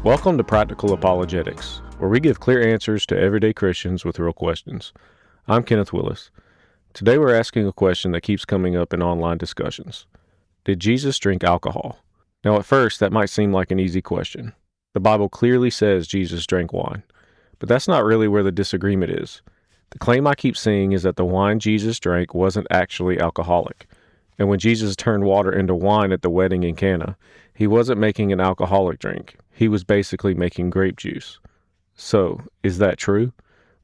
Welcome to Practical Apologetics, where we give clear answers to everyday Christians with real questions. I'm Kenneth Willis. Today we're asking a question that keeps coming up in online discussions. Did Jesus drink alcohol? Now at first that might seem like an easy question. The Bible clearly says Jesus drank wine, but that's not really where the disagreement is. The claim I keep seeing is that the wine Jesus drank wasn't actually alcoholic, and when Jesus turned water into wine at the wedding in Cana, he wasn't making an alcoholic drink. He was basically making grape juice. So, is that true?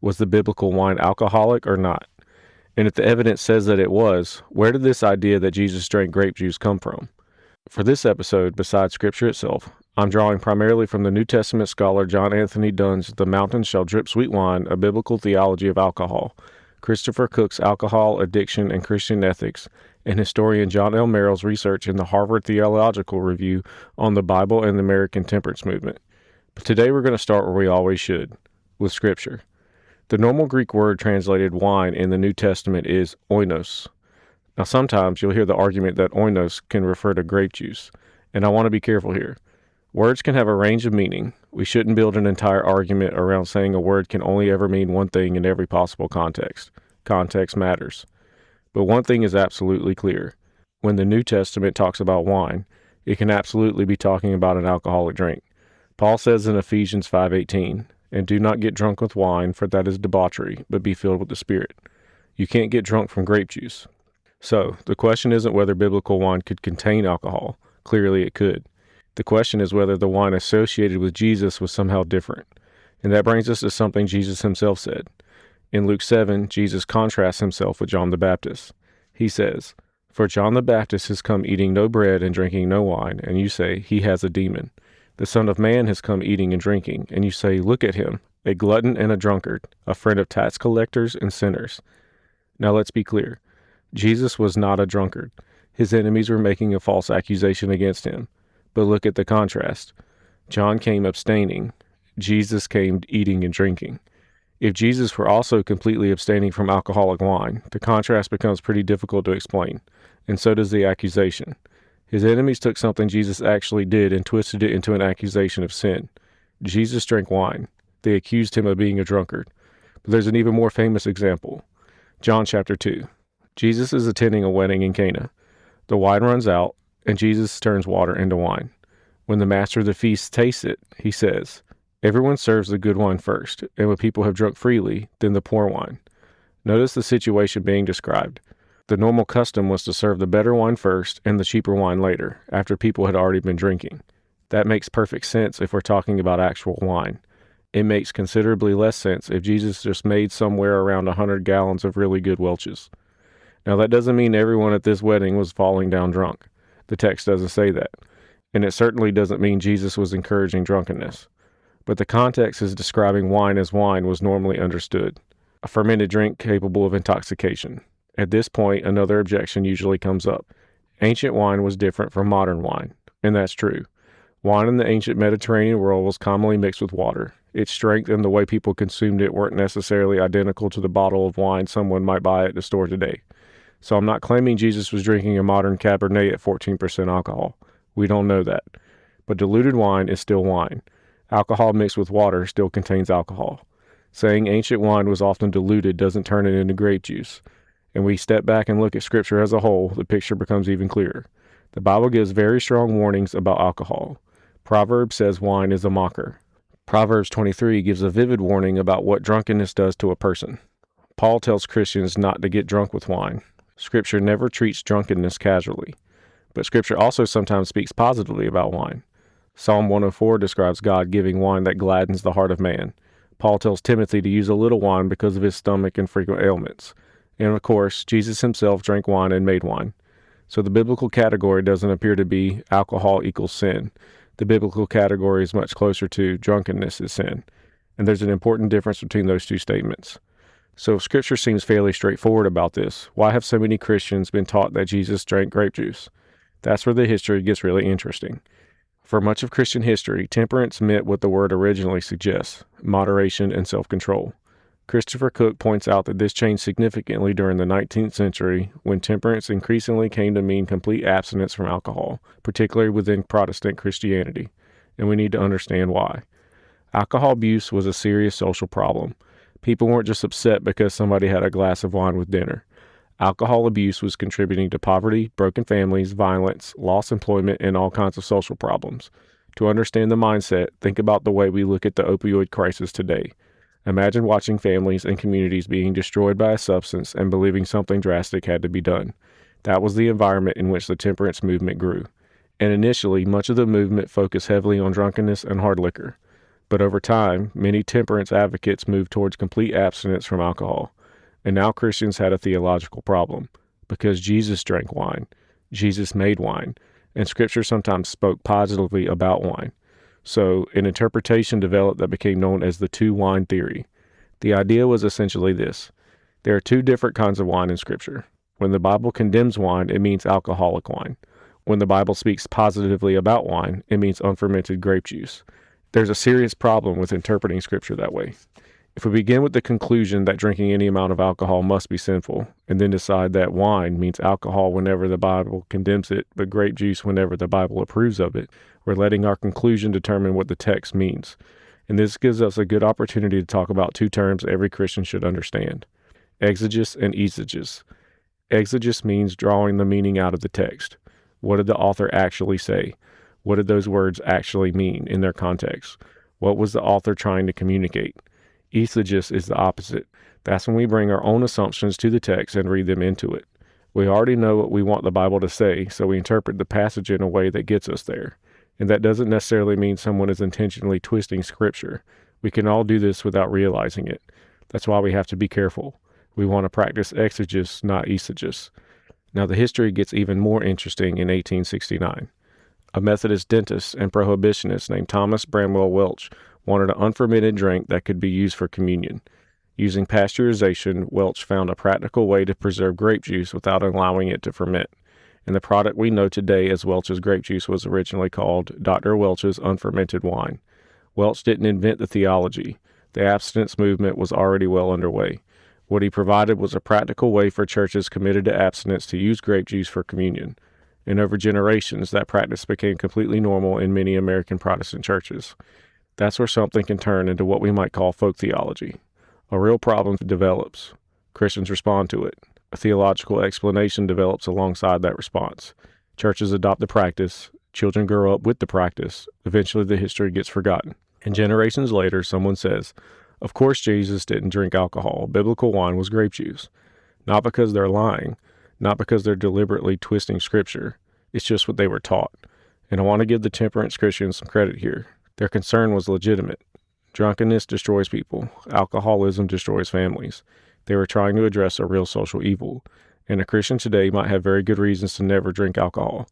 Was the biblical wine alcoholic or not? And if the evidence says that it was, where did this idea that Jesus drank grape juice come from? For this episode, besides Scripture itself, I'm drawing primarily from the New Testament scholar John Anthony Dunn's The Mountains Shall Drip Sweet Wine, A Biblical Theology of Alcohol, Christopher Cook's Alcohol, Addiction, and Christian Ethics, and historian John L. Merrill's research in the Harvard Theological Review on the Bible and the American temperance movement. But today we're going to start where we always should, with Scripture. The normal Greek word translated wine in the New Testament is oinos. Now sometimes you'll hear the argument that oinos can refer to grape juice, and I want to be careful here. Words can have a range of meaning. We shouldn't build an entire argument around saying a word can only ever mean one thing in every possible context. Context matters. But one thing is absolutely clear. When the New Testament talks about wine, it can absolutely be talking about an alcoholic drink. Paul says in Ephesians 5:18, "And do not get drunk with wine, for that is debauchery, but be filled with the Spirit." You can't get drunk from grape juice. So, the question isn't whether biblical wine could contain alcohol. Clearly it could. The question is whether the wine associated with Jesus was somehow different. And that brings us to something Jesus himself said. In Luke 7, Jesus contrasts himself with John the Baptist. He says, "For John the Baptist has come eating no bread and drinking no wine, and you say, he has a demon. The Son of Man has come eating and drinking, and you say, look at him, a glutton and a drunkard, a friend of tax collectors and sinners." Now let's be clear. Jesus was not a drunkard. His enemies were making a false accusation against him. But look at the contrast. John came abstaining. Jesus came eating and drinking. If Jesus were also completely abstaining from alcoholic wine, the contrast becomes pretty difficult to explain, and so does the accusation. His enemies took something Jesus actually did and twisted it into an accusation of sin. Jesus drank wine. They accused him of being a drunkard. But there's an even more famous example. John chapter 2. Jesus is attending a wedding in Cana. The wine runs out, and Jesus turns water into wine. When the master of the feast tastes it, he says, "Everyone serves the good wine first, and when people have drunk freely, then the poor wine." Notice the situation being described. The normal custom was to serve the better wine first and the cheaper wine later, after people had already been drinking. That makes perfect sense if we're talking about actual wine. It makes considerably less sense if Jesus just made somewhere around 100 gallons of really good Welch's. Now that doesn't mean everyone at this wedding was falling down drunk. The text doesn't say that. And it certainly doesn't mean Jesus was encouraging drunkenness. But the context is describing wine as wine was normally understood, a fermented drink capable of intoxication. At this point, another objection usually comes up. Ancient wine was different from modern wine, and that's true. Wine in the ancient Mediterranean world was commonly mixed with water. Its strength and the way people consumed it weren't necessarily identical to the bottle of wine someone might buy at the store today. So I'm not claiming Jesus was drinking a modern Cabernet at 14% alcohol. We don't know that. But diluted wine is still wine. Alcohol mixed with water still contains alcohol. Saying ancient wine was often diluted doesn't turn it into grape juice. And we step back and look at Scripture as a whole, the picture becomes even clearer. The Bible gives very strong warnings about alcohol. Proverbs says wine is a mocker. Proverbs 23 gives a vivid warning about what drunkenness does to a person. Paul tells Christians not to get drunk with wine. Scripture never treats drunkenness casually. But Scripture also sometimes speaks positively about wine. Psalm 104 describes God giving wine that gladdens the heart of man. Paul tells Timothy to use a little wine because of his stomach and frequent ailments. And of course, Jesus himself drank wine and made wine. So the biblical category doesn't appear to be alcohol equals sin. The biblical category is much closer to drunkenness is sin. And there's an important difference between those two statements. So if Scripture seems fairly straightforward about this, why have so many Christians been taught that Jesus drank grape juice? That's where the history gets really interesting. For much of Christian history, temperance meant what the word originally suggests, moderation and self-control. Christopher Cook points out that this changed significantly during the 19th century when temperance increasingly came to mean complete abstinence from alcohol, particularly within Protestant Christianity. and we need to understand why. Alcohol abuse was a serious social problem. People weren't just upset because somebody had a glass of wine with dinner. Alcohol abuse was contributing to poverty, broken families, violence, lost employment, and all kinds of social problems. To understand the mindset, think about the way we look at the opioid crisis today. Imagine watching families and communities being destroyed by a substance and believing something drastic had to be done. That was the environment in which the temperance movement grew. And initially, much of the movement focused heavily on drunkenness and hard liquor. But over time, many temperance advocates moved towards complete abstinence from alcohol. And now Christians had a theological problem, because Jesus drank wine, Jesus made wine, and Scripture sometimes spoke positively about wine. So an interpretation developed that became known as the two-wine theory. The idea was essentially this: there are two different kinds of wine in Scripture. When the Bible condemns wine, it means alcoholic wine. When the Bible speaks positively about wine, it means unfermented grape juice. There's a serious problem with interpreting Scripture that way. If we begin with the conclusion that drinking any amount of alcohol must be sinful, and then decide that wine means alcohol whenever the Bible condemns it, but grape juice whenever the Bible approves of it, we're letting our conclusion determine what the text means. And this gives us a good opportunity to talk about two terms every Christian should understand: exegesis and eisegesis. Exegesis means drawing the meaning out of the text. What did the author actually say? What did those words actually mean in their context? What was the author trying to communicate? Eisegesis is the opposite. That's when we bring our own assumptions to the text and read them into it. We already know what we want the Bible to say, so we interpret the passage in a way that gets us there. And that doesn't necessarily mean someone is intentionally twisting Scripture. We can all do this without realizing it. That's why we have to be careful. We want to practice exegesis, not eisegesis. Now the history gets even more interesting in 1869. A Methodist dentist and prohibitionist named Thomas Welch wanted an unfermented drink that could be used for communion. Using pasteurization, Welch found a practical way to preserve grape juice without allowing it to ferment. And the product we know today as Welch's grape juice was originally called Dr. Welch's unfermented wine. Welch didn't invent the theology. The abstinence movement was already well underway. What he provided was a practical way for churches committed to abstinence to use grape juice for communion. And over generations, that practice became completely normal in many American Protestant churches. That's where something can turn into what we might call folk theology. A real problem develops. Christians respond to it. A theological explanation develops alongside that response. Churches adopt the practice. Children grow up with the practice. Eventually, the history gets forgotten. And generations later, someone says, "Of course Jesus didn't drink alcohol. Biblical wine was grape juice." Not because they're lying. Not because they're deliberately twisting Scripture. It's just what they were taught. And I want to give the temperance Christians some credit here. Their concern was legitimate. Drunkenness destroys people. Alcoholism destroys families. They were trying to address a real social evil. And a Christian today might have very good reasons to never drink alcohol.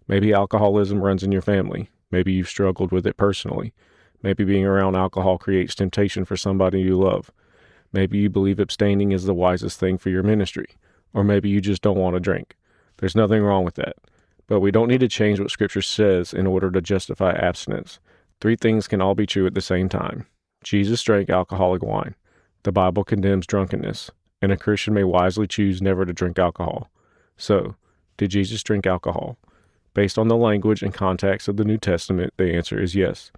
Maybe alcoholism runs in your family. Maybe you've struggled with it personally. Maybe being around alcohol creates temptation for somebody you love. Maybe you believe abstaining is the wisest thing for your ministry. Or maybe you just don't want to drink. There's nothing wrong with that. But we don't need to change what Scripture says in order to justify abstinence. Three things can all be true at the same time. Jesus drank alcoholic wine. The Bible condemns drunkenness, and a Christian may wisely choose never to drink alcohol. So, did Jesus drink alcohol? Based on the language and context of the New Testament, the answer is yes.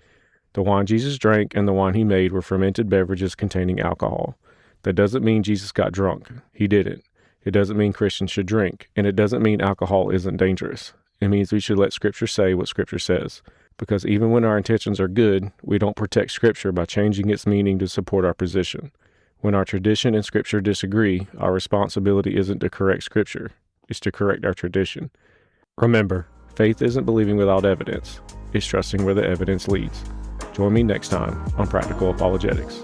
The wine Jesus drank and the wine he made were fermented beverages containing alcohol. That doesn't mean Jesus got drunk. He didn't. It doesn't mean Christians should drink, and it doesn't mean alcohol isn't dangerous. It means we should let Scripture say what Scripture says. Because even when our intentions are good, we don't protect Scripture by changing its meaning to support our position. When our tradition and Scripture disagree, our responsibility isn't to correct Scripture, it's to correct our tradition. Remember, faith isn't believing without evidence, it's trusting where the evidence leads. Join me next time on Practical Apologetics.